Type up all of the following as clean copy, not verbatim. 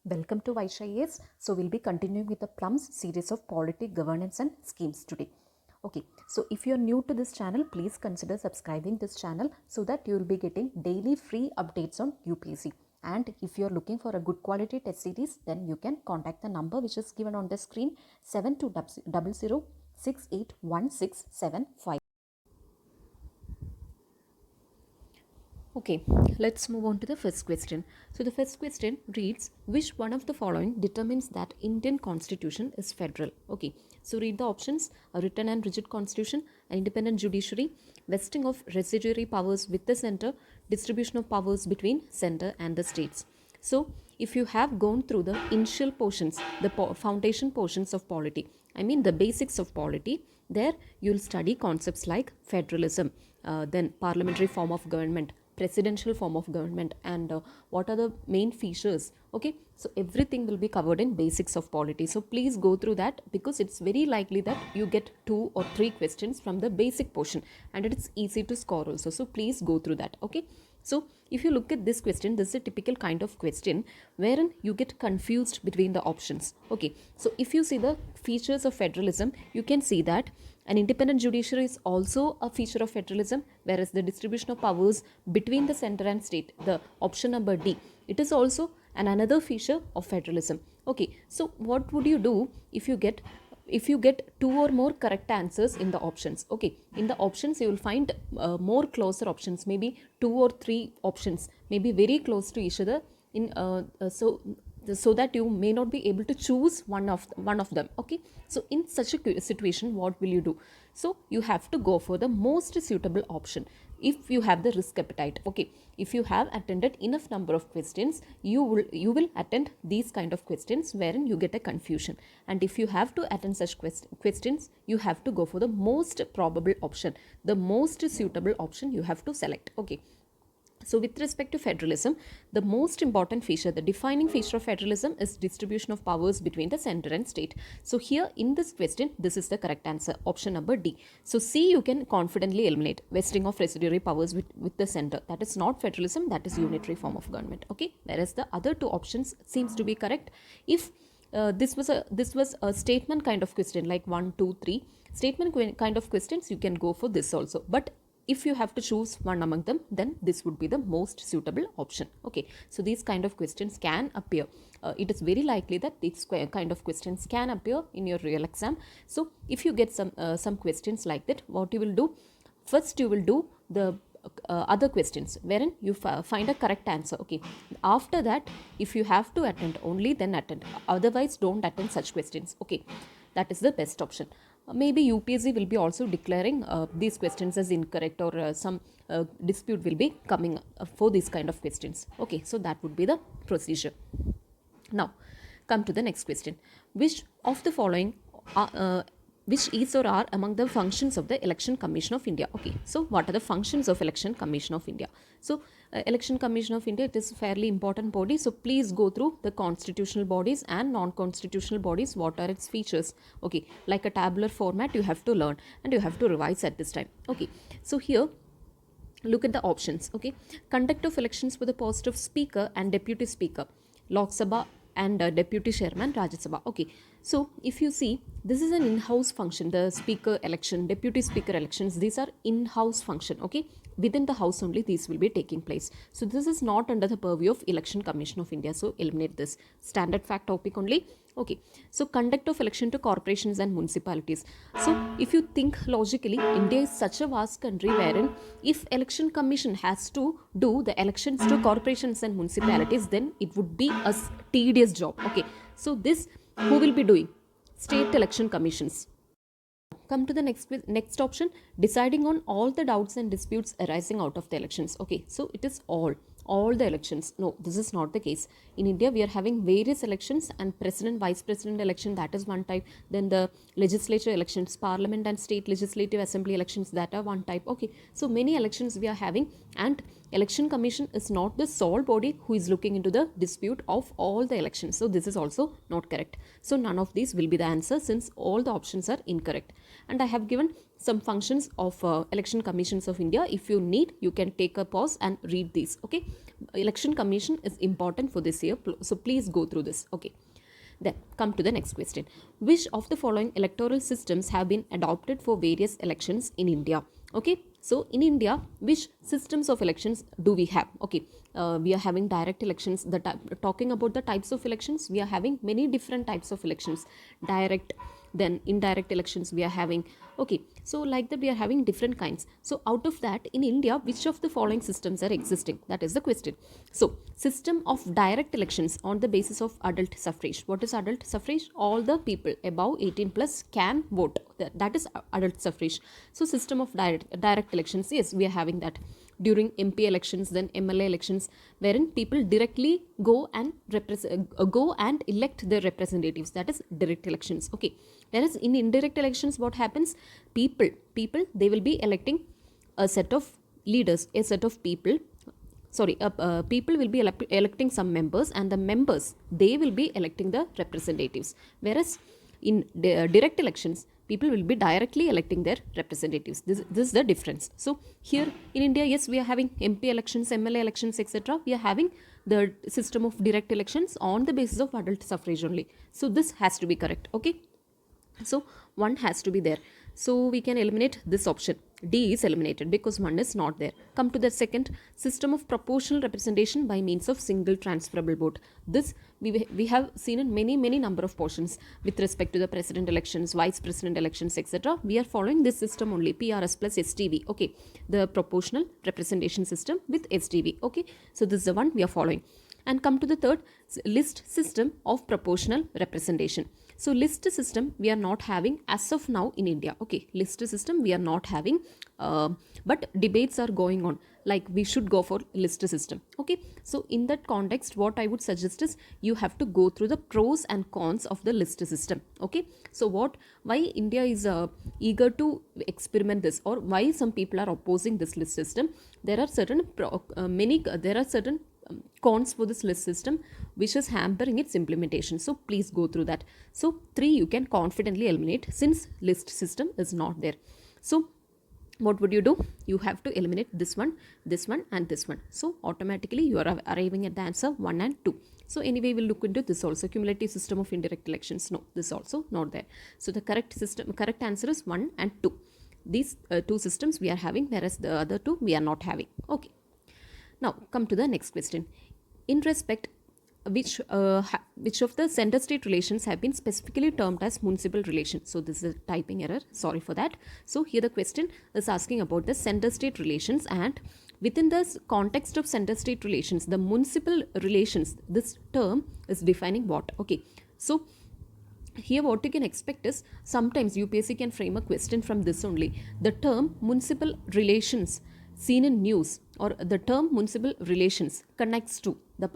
Welcome to Vysh IAS. So we'll be continuing with the Plums series of polity, governance and schemes today. Okay, so if you're new to this channel, please consider subscribing this channel so that you will be getting daily free updates on UPSC. And if you're looking for a good quality test series, then you can contact the number which is given on the screen 7200681675. Okay, let's move on to the first question. So the first question reads, which one of the following determines that Indian constitution is federal? Okay, so read the options: a written and rigid constitution, an independent judiciary, vesting of residuary powers with the center, distribution of powers between center and the states. So if you have gone through the initial portions, the foundation portions of polity, I mean the basics of polity, there you'll study concepts like federalism, then parliamentary form of government, presidential form of government, and what are the main features. Okay, so everything will be covered in basics of polity. So please go through that, because it's very likely that you get 2 or 3 questions from the basic portion, and it's easy to score also. So please go through that. Okay, so if you look at this question, this is a typical kind of question wherein you get confused between the options. Okay, so if you see the features of federalism, you can see that an independent judiciary is also a feature of federalism, whereas the distribution of powers between the center and state, the option number D, it is also another feature of federalism. Okay, so what would you do if you get 2 or more correct answers in the options? Okay, in the options you will find more closer options, maybe 2 or 3 options may be very close to each other in so that you may not be able to choose one of them. Okay, so in such a situation, what will you do? So you have to go for the most suitable option if you have the risk appetite. Okay, if you have attended enough number of questions, you will attend these kind of questions wherein you get a confusion, and if you have to attend such questions, you have to go for the most probable option, the most suitable option you have to select. Okay, so with respect to federalism, the most important feature, the defining feature of federalism is distribution of powers between the center and state. So here in this question, this is the correct answer, option number D. So C you can confidently eliminate, vesting of residuary powers with the center. That is not federalism, that is unitary form of government. Okay, whereas the other 2 options seems to be correct. If this was a statement kind of question, like 1, 2, 3 statement kind of questions, you can go for this also. But if you have to choose one among them, then this would be the most suitable option. Okay, so these kind of questions can appear. It is very likely that these kind of questions can appear in your real exam. So if you get some questions like that, what you will do? First, you will do the other questions wherein you find a correct answer. Okay, after that, if you have to attend, only then attend. Otherwise, don't attend such questions. Okay, that is the best option. Maybe UPSC will be also declaring these questions as incorrect, or some dispute will be coming for these kind of questions. Okay, so that would be the procedure. Now, come to the next question. Which of the following which is or are among the functions of the Election Commission of India? Okay, so what are the functions of Election Commission of India? So Election Commission of India, it is a fairly important body. So please go through the constitutional bodies and non-constitutional bodies. What are its features? Okay, like a tabular format you have to learn, and you have to revise at this time. Okay, so here look at the options. Okay, conduct of elections for the post of speaker and deputy speaker, Lok Sabha, and deputy chairman Rajya Sabha. Okay, so if you see, this is an in-house function. The speaker election, deputy speaker elections, these are in-house function. Okay, within the house only these will be taking place. So this is not under the purview of Election Commission of India. So eliminate this. Standard fact topic only. Okay, so conduct of election to corporations and municipalities. So if you think logically, India is such a vast country wherein if Election Commission has to do the elections to corporations and municipalities, then it would be a tedious job. Okay, so this who will be doing? State election commissions. Come to the next option, deciding on all the doubts and disputes arising out of the elections. Okay, so it is all the elections. No, this is not the case. In India, we are having various elections, and president, vice president election, that is one type. Then the legislature elections, parliament and state legislative assembly elections, that are one type. Okay, so many elections we are having, and Election Commission is not the sole body who is looking into the dispute of all the elections. So this is also not correct. So none of these will be the answer, since all the options are incorrect. And I have given some functions of Election Commissions of India. If you need, you can take a pause and read these. Okay, Election Commission is important for this year, so please go through this. Okay. Then come to the next question. Which of the following electoral systems have been adopted for various elections in India? Okay, so in India, which systems of elections do we have? Okay, we are having direct elections. Talking about the types of elections, we are having many different types of elections. Direct, then indirect elections we are having. Okay, so like that we are having different kinds. So out of that, in India, which of the following systems are existing? That is the question. So system of direct elections on the basis of adult suffrage. What is adult suffrage? All the people above 18 plus can vote. That is adult suffrage. So system of direct elections, yes, we are having that during MP elections, then MLA elections, wherein people directly go and elect their representatives. That is direct elections. Okay, whereas in indirect elections, what happens? People they will be electing a set of leaders, a set of people. People will be electing some members, and the members, they will be electing the representatives. Whereas in direct elections, people will be directly electing their representatives. This is the difference. So here in India, yes, we are having MP elections, MLA elections, etc. We are having the system of direct elections on the basis of adult suffrage only. So this has to be correct. Okay. So 1 has to be there. So we can eliminate this option. D is eliminated because 1 is not there. Come to the second, system of proportional representation by means of single transferable vote. This we have seen in many number of portions with respect to the president elections, vice president elections, etc. We are following this system only, PRS plus STV. Okay, the proportional representation system with STV. Okay, so this is the one we are following. And come to the third, list system of proportional representation. So list system we are not having as of now in India. Okay, list system we are not having, but debates are going on, like we should go for list system. Okay, so in that context, what I would suggest is you have to go through the pros and cons of the list system. Okay, so why India is eager to experiment this, or why some people are opposing this list system? There are certain cons for this list system which is hampering its implementation. So please go through that. So 3 you can confidently eliminate since list system is not there. So what would you do? You have to eliminate this one and this one. So automatically you are arriving at the answer 1 and 2. So anyway, we'll look into this also. Cumulative system of indirect elections. No, this also not there. So the correct answer is 1 and 2. These 2 systems we are having, whereas the other 2 we are not having. Okay. Now come to the next question. In respect, which of the center-state relations have been specifically termed as municipal relations? So this is a typing error. Sorry for that. So here the question is asking about the center-state relations, and within this context of center-state relations, the municipal relations, this term is defining what? Okay. So here what you can expect is sometimes UPSC can frame a question from this only. The term municipal relations seen in news, or the term municipal relations connects to the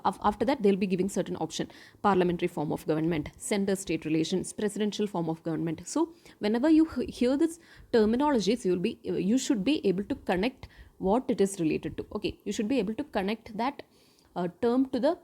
after that they'll be giving certain option: parliamentary form of government, center state relations, presidential form of government. So whenever you hear this terminologies, you should be able to connect what it is related to. Okay, you should be able to connect that term to the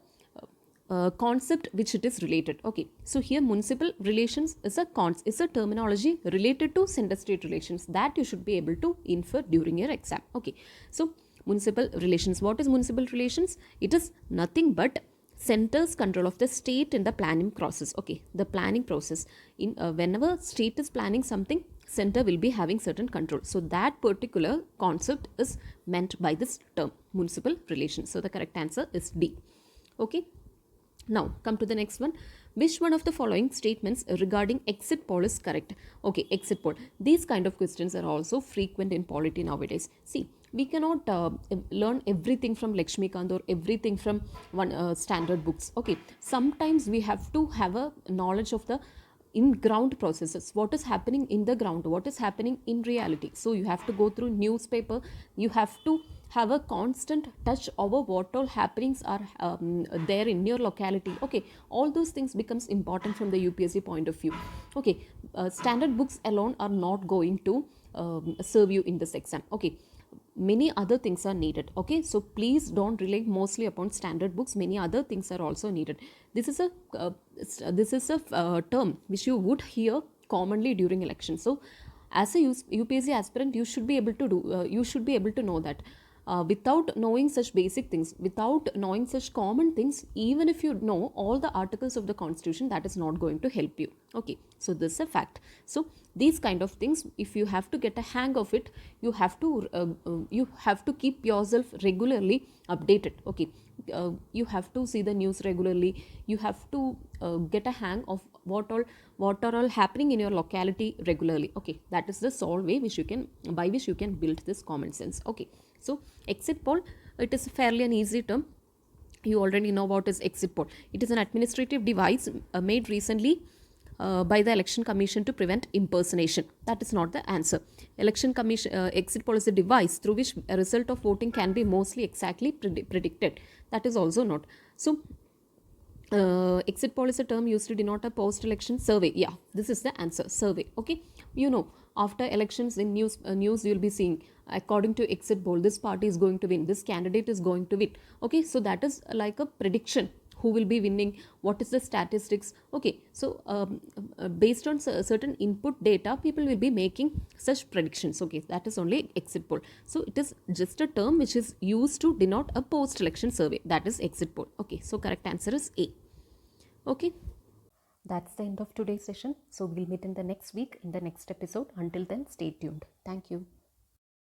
concept which it is related. Okay, so here municipal relations is a terminology related to center state relations that you should be able to infer during your exam. Okay, so municipal relations, what is municipal relations? It is nothing but center's control of the state in the planning process. Okay, the planning process, in whenever state is planning something, center will be having certain control. So that particular concept is meant by this term municipal relations. So the correct answer is D. Okay, now come to the next one. Which one of the following statements regarding exit poll is correct? Okay, exit poll. These kind of questions are also frequent in polity nowadays. See, we cannot learn everything from Lakshmikant or everything from one standard books. Okay, sometimes we have to have a knowledge of the in ground processes, what is happening in the ground, what is happening in reality. So you have to go through newspaper, you have to have a constant touch over what all happenings are there in your locality. Okay, all those things becomes important from the UPSC point of view. Okay, standard books alone are not going to serve you in this exam. Okay, many other things are needed. Okay, so please don't rely mostly upon standard books, many other things are also needed. This is a term which you would hear commonly during elections. So as a UPSC aspirant, you should be able to know that without knowing such basic things, without knowing such common things, even if you know all the articles of the constitution, that is not going to help you. Okay, so this is a fact. So these kind of things, if you have to get a hang of it, you have to keep yourself regularly updated. Okay, you have to see the news regularly, you have to get a hang of what are all happening in your locality regularly. Okay, that is the sole way by which you can build this common sense. Okay, so exit poll, it is fairly an easy term. You already know what is exit poll. It is an administrative device made recently by the election commission to prevent impersonation. That is not the answer. Election commission exit poll is a device through which a result of voting can be mostly exactly predicted. That is also not. So exit poll is a term used to denote a post-election survey. Yeah, this is the answer, survey. Okay, you know, after elections in news you will be seeing, according to exit poll, this party is going to win, this candidate is going to win. Okay, so that is like a prediction, who will be winning, what is the statistics. Okay, so based on certain input data, people will be making such predictions. Okay, that is only exit poll. So it is just a term which is used to denote a post-election survey, that is exit poll. Okay, so correct answer is A. Okay, that's the end of today's session. So we'll meet in the next week in the next episode. Until then, stay tuned. Thank you.